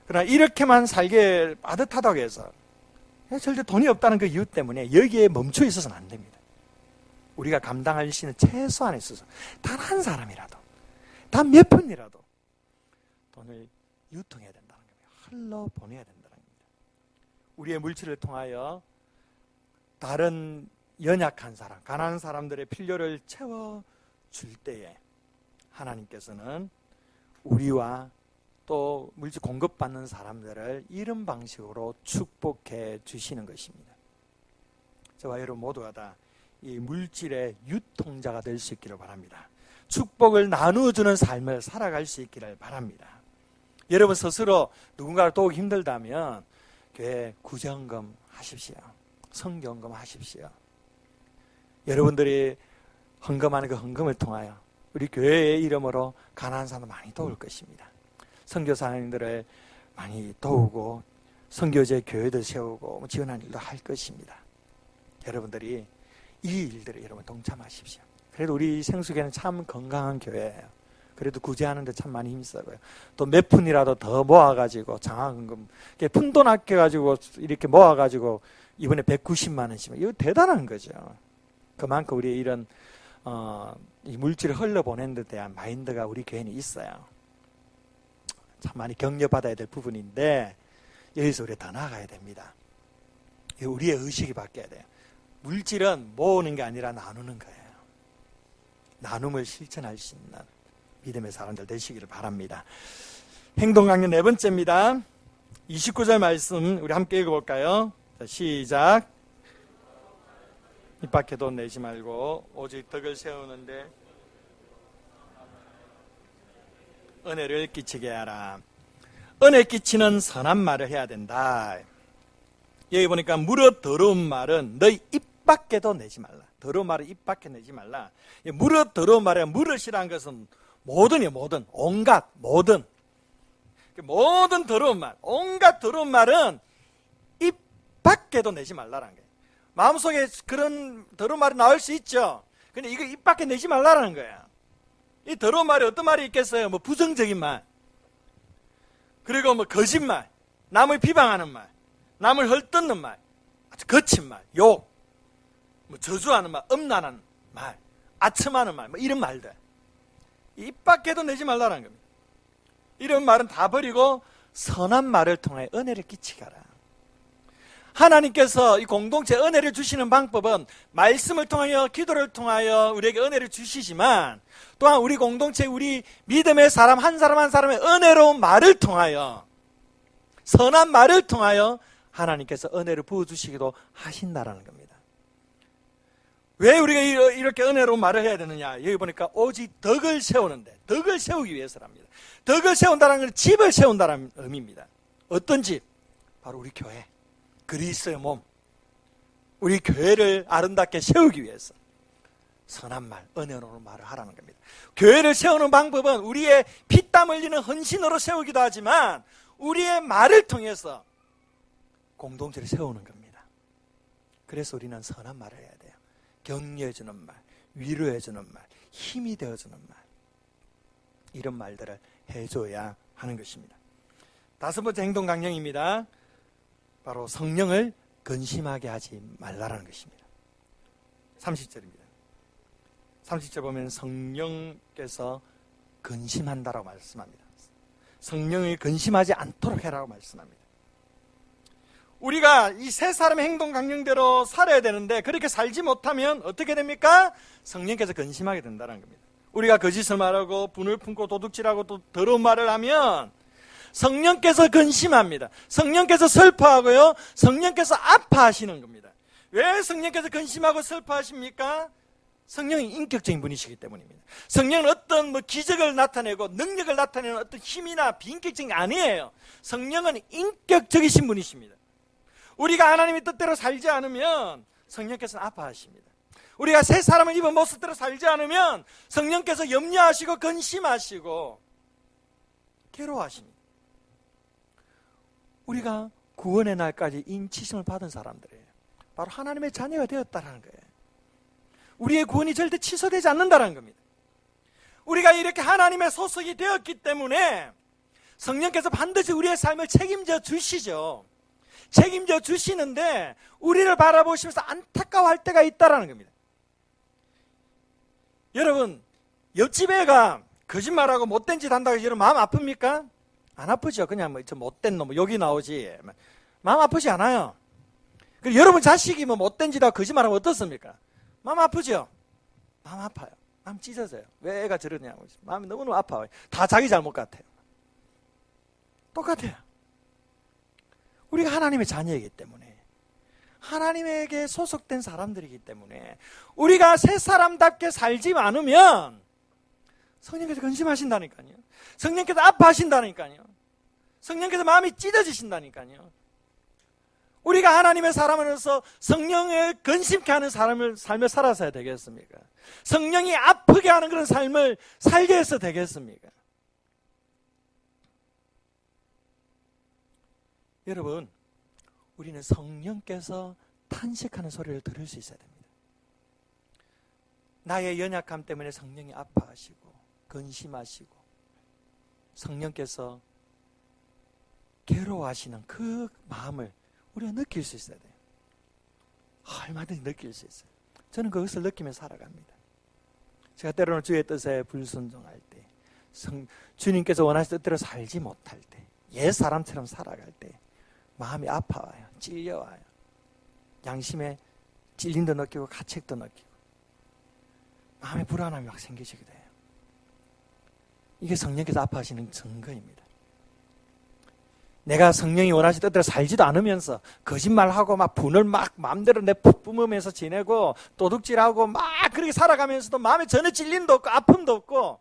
그러나 이렇게만 살게 빠듯하다고 해서 절대 돈이 없다는 그 이유 때문에 여기에 멈춰 있어서는 안 됩니다. 우리가 감당할 수 있는 최소한에 있어서 단 한 사람이라도 단 몇 푼이라도 돈을 유통해야 된다는 겁니다. 흘러보내야 된다는 겁니다. 우리의 물질을 통하여 다른 연약한 사람, 가난한 사람들의 필요를 채워줄 때에 하나님께서는 우리와 또 물질 공급받는 사람들을 이런 방식으로 축복해 주시는 것입니다. 저와 여러분 모두가 다 이 물질의 유통자가 될 수 있기를 바랍니다. 축복을 나누어주는 삶을 살아갈 수 있기를 바랍니다. 여러분 스스로 누군가를 도우기 힘들다면 교회 구제헌금 하십시오. 성경헌금 하십시오. 여러분들이 헌금하는 그 헌금을 통하여 우리 교회의 이름으로 가난한 사람 많이 도울 것입니다. 선교사님들을 많이 도우고 선교제 교회도 세우고 지원하는 일도 할 것입니다. 여러분들이 이 일들을 여러분 동참하십시오. 그래도 우리 생수교회는 참 건강한 교회예요. 그래도 구제하는데 참 많이 힘써요. 또 몇 푼이라도 더 모아가지고 장학금 푼돈 아껴가지고 이렇게 모아가지고 이번에 190만 원씩이면 이거 대단한 거죠. 그만큼 우리 이런 이 물질을 흘려보내는 데 대한 마인드가 우리 교회는 있어요. 참 많이 격려받아야 될 부분인데 여기서 우리가 더 나아가야 됩니다. 우리의 의식이 바뀌어야 돼요. 물질은 모으는 게 아니라 나누는 거예요. 나눔을 실천할 수 있는 믿음의 사람들 되시기를 바랍니다. 행동 강연 네 번째입니다. 29절 말씀 우리 함께 읽어볼까요? 자, 시작. 입 밖에 돈 내지 말고 오직 덕을 세우는데 은혜를 끼치게 하라. 은혜 끼치는 선한 말을 해야 된다. 여기 보니까 무릇 더러운 말은 너희 입 밖에도 내지 말라. 더러운 말은 입 밖에 내지 말라. 무릇 더러운 말에 무릇이라는 것은 모든이요, 모든, 온갖, 모든 더러운 말, 온갖 더러운 말은 입 밖에도 내지 말라라는 거예요. 마음속에 그런 더러운 말이 나올 수 있죠. 근데 이거 입 밖에 내지 말라라는 거예요. 이 더러운 말이 어떤 말이 있겠어요? 뭐 부정적인 말, 그리고 뭐 거짓말, 남을 비방하는 말, 남을 헐뜯는 말, 아주 거친 말, 욕, 뭐 저주하는 말, 음란한 말, 아첨하는 말, 뭐 이런 말들. 입 밖에도 내지 말라는 겁니다. 이런 말은 다 버리고 선한 말을 통해 은혜를 끼치게 하라. 하나님께서 이 공동체 은혜를 주시는 방법은 말씀을 통하여 기도를 통하여 우리에게 은혜를 주시지만 또한 우리 공동체 우리 믿음의 사람 한 사람 한 사람의 은혜로운 말을 통하여 선한 말을 통하여 하나님께서 은혜를 부어주시기도 하신다라는 겁니다. 왜 우리가 이렇게 은혜로운 말을 해야 되느냐? 여기 보니까 오직 덕을 세우는데, 덕을 세우기 위해서랍니다. 덕을 세운다는 건 집을 세운다는 의미입니다. 어떤 집? 바로 우리 교회, 그리스도의 몸, 우리 교회를 아름답게 세우기 위해서 선한 말, 은혜로운 말을 하라는 겁니다. 교회를 세우는 방법은 우리의 피땀 흘리는 헌신으로 세우기도 하지만 우리의 말을 통해서 공동체를 세우는 겁니다. 그래서 우리는 선한 말을 해야 돼요. 격려해주는 말, 위로해주는 말, 힘이 되어주는 말, 이런 말들을 해줘야 하는 것입니다. 다섯 번째 행동 강령입니다. 바로 성령을 근심하게 하지 말라라는 것입니다. 30절입니다. 30절 보면 성령께서 근심한다라고 말씀합니다. 성령을 근심하지 않도록 해라고 말씀합니다. 우리가 이 세 사람의 행동 강령대로 살아야 되는데 그렇게 살지 못하면 어떻게 됩니까? 성령께서 근심하게 된다는 겁니다. 우리가 거짓을 말하고 분을 품고 도둑질하고 또 더러운 말을 하면 성령께서 근심합니다. 성령께서 슬퍼하고요, 성령께서 아파하시는 겁니다. 왜 성령께서 근심하고 슬퍼하십니까? 성령이 인격적인 분이시기 때문입니다. 성령은 어떤 기적을 나타내고 능력을 나타내는 어떤 힘이나 비인격적인 게 아니에요. 성령은 인격적이신 분이십니다. 우리가 하나님의 뜻대로 살지 않으면 성령께서는 아파하십니다. 우리가 새 사람을 입은 모습대로 살지 않으면 성령께서 염려하시고 근심하시고 괴로워하십니다. 우리가 구원의 날까지 인치심을 받은 사람들이에요. 바로 하나님의 자녀가 되었다는 거예요. 우리의 구원이 절대 취소되지 않는다는 겁니다. 우리가 이렇게 하나님의 소속이 되었기 때문에 성령께서 반드시 우리의 삶을 책임져 주시죠. 책임져 주시는데 우리를 바라보시면서 안타까워할 때가 있다는 겁니다. 여러분, 옆집 애가 거짓말하고 못된 짓 한다고 해서 여러분 마음 아픕니까? 안 아프죠. 그냥 저 못된 놈 여기 나오지. 마음 아프지 않아요. 그리고 여러분 자식이 못된 짓 하고 거짓말하면 어떻습니까? 마음 아프죠? 마음 아파요. 마음 찢어져요. 왜 애가 저러냐고. 마음이 너무너무 아파요. 다 자기 잘못 같아요. 똑같아요. 우리가 하나님의 자녀이기 때문에, 하나님에게 소속된 사람들이기 때문에 우리가 새 사람답게 살지 않으면 성령께서 근심하신다니까요. 성령께서 아파하신다니까요. 성령께서 마음이 찢어지신다니까요. 우리가 하나님의 사람으로서 성령을 근심케 하는 삶을 살아서야 되겠습니까? 성령이 아프게 하는 그런 삶을 살게 해서 되겠습니까? 여러분, 우리는 성령께서 탄식하는 소리를 들을 수 있어야 됩니다. 나의 연약함 때문에 성령이 아파하시고 근심하시고 성령께서 괴로워하시는 그 마음을 우리가 느낄 수 있어야 돼요. 얼마든지 느낄 수 있어요. 저는 그것을 느끼며 살아갑니다. 제가 때로는 주의 뜻에 불순종할 때, 주님께서 원하시는 뜻대로 살지 못할 때, 옛 사람처럼 살아갈 때 마음이 아파와요. 찔려와요. 양심에 찔림도 느끼고 가책도 느끼고 마음에 불안함이 막 생기시게 돼요. 이게 성령께서 아파하시는 증거입니다. 내가 성령이 원하시는 뜻대로 살지도 않으면서 거짓말하고 막 분을 막 마음대로 뿜으면서 지내고 도둑질하고 막 그렇게 살아가면서도 마음에 전혀 찔림도 없고 아픔도 없고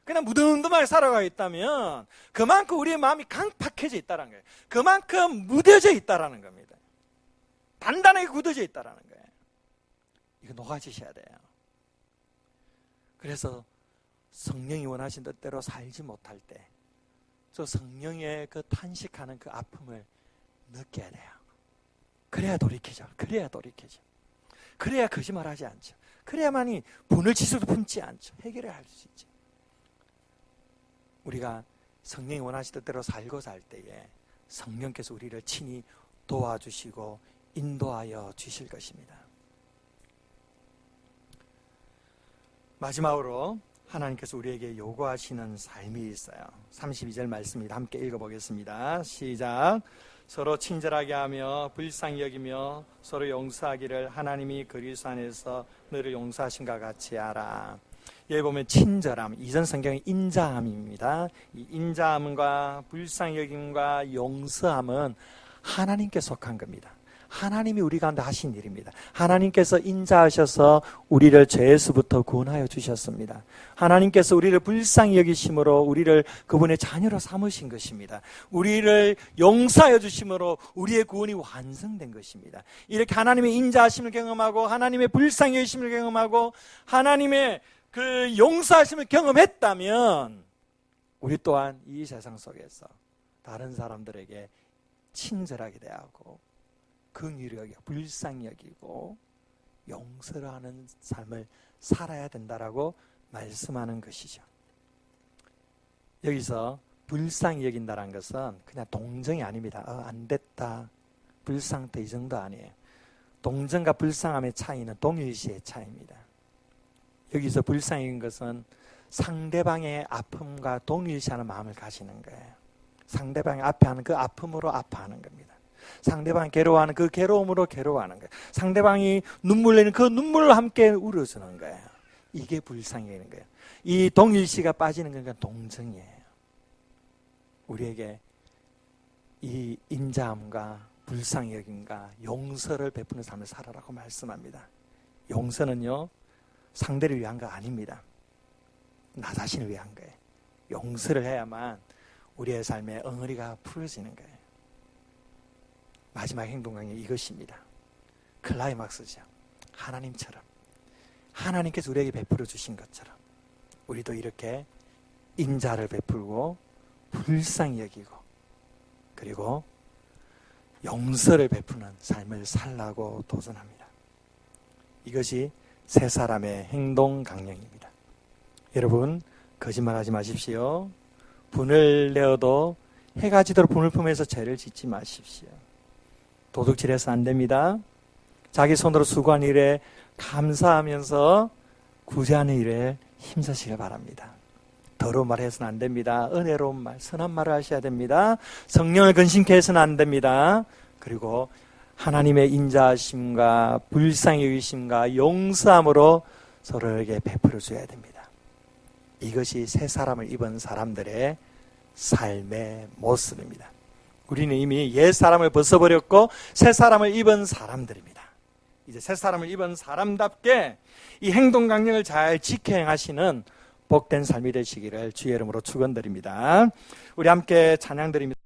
그냥 무덤덤하게 살아가고 있다면 그만큼 우리의 마음이 강팍해져 있다는 거예요. 그만큼 무뎌져 있다는 겁니다. 단단하게 굳어져 있다는 거예요. 이거 녹아지셔야 돼요. 그래서 성령이 원하신 뜻대로 살지 못할 때 저 성령의 그 탄식하는 그 아픔을 느껴야 돼요. 그래야 돌이키죠. 그래야 돌이키죠. 그래야 거짓말하지 않죠. 그래야만이 분을 치수도 품지 않죠. 해결을 할 수 있죠. 우리가 성령이 원하신 뜻대로 살고 살 때에 성령께서 우리를 친히 도와주시고 인도하여 주실 것입니다. 마지막으로 하나님께서 우리에게 요구하시는 삶이 있어요. 32절 말씀입니다. 함께 읽어보겠습니다. 시작. 서로 친절하게 하며 불쌍히 여기며 서로 용서하기를 하나님이 그리스도 안에서 너를 용서하신과 같이 하라. 여기 보면 친절함, 이전 성경은 인자함입니다. 이 인자함과 불쌍히 여김과 용서함은 하나님께 속한 겁니다. 하나님이 우리 가운데 하신 일입니다. 하나님께서 인자하셔서 우리를 죄에서부터 구원하여 주셨습니다. 하나님께서 우리를 불쌍히 여기심으로 우리를 그분의 자녀로 삼으신 것입니다. 우리를 용서하여 주심으로 우리의 구원이 완성된 것입니다. 이렇게 하나님의 인자하심을 경험하고 하나님의 불쌍히 여기심을 경험하고 하나님의 그 용서하심을 경험했다면 우리 또한 이 세상 속에서 다른 사람들에게 친절하게 대하고 긍휼히 여기고 불쌍히 여기고 용서를 하는 삶을 살아야 된다라고 말씀하는 것이죠. 여기서 불쌍히 여긴다는 것은 그냥 동정이 아닙니다. 안 됐다, 불쌍다 이 정도 아니에요. 동정과 불쌍함의 차이는 동일시의 차이입니다. 여기서 불쌍히 여긴 것은 상대방의 아픔과 동일시하는 마음을 가지는 거예요. 상대방이 아파하는 그 아픔으로 아파하는 겁니다. 상대방이 괴로워하는 그 괴로움으로 괴로워하는 거예요. 상대방이 눈물 내는 그 눈물로 함께 울어주는 거예요. 이게 불쌍히 여기는 거예요. 이 동일시가 빠지는 건 동정이에요. 우리에게 이 인자함과 불쌍히 여김과 용서를 베푸는 삶을 살아라고 말씀합니다. 용서는요, 상대를 위한 거 아닙니다. 나 자신을 위한 거예요. 용서를 해야만 우리의 삶의 엉어리가 풀어지는 거예요. 마지막 행동 강의 이것입니다. 클라이막스죠. 하나님처럼, 하나님께서 우리에게 베풀어 주신 것처럼 우리도 이렇게 인자를 베풀고 불쌍히 여기고 그리고 용서를 베푸는 삶을 살라고 도전합니다. 이것이 세 사람의 행동 강령입니다. 여러분, 거짓말하지 마십시오. 분을 내어도 해가 지도록 분을 품에서 죄를 짓지 마십시오. 도둑질해서 안 됩니다. 자기 손으로 수고한 일에 감사하면서 구제하는 일에 힘쓰시길 바랍니다. 더러운 말 해서는 안 됩니다. 은혜로운 말, 선한 말을 하셔야 됩니다. 성령을 근심케 해서는 안 됩니다. 그리고 하나님의 인자하심과 불쌍히 여기심과 용서함으로 서로에게 베풀어 줘야 됩니다. 이것이 새 사람을 입은 사람들의 삶의 모습입니다. 우리는 이미 옛 사람을 벗어버렸고 새 사람을 입은 사람들입니다. 이제 새 사람을 입은 사람답게 이 행동 강령을 잘 지켜 행하시는 복된 삶이 되시기를 주의 이름으로 축원드립니다. 우리 함께 찬양 드립니다.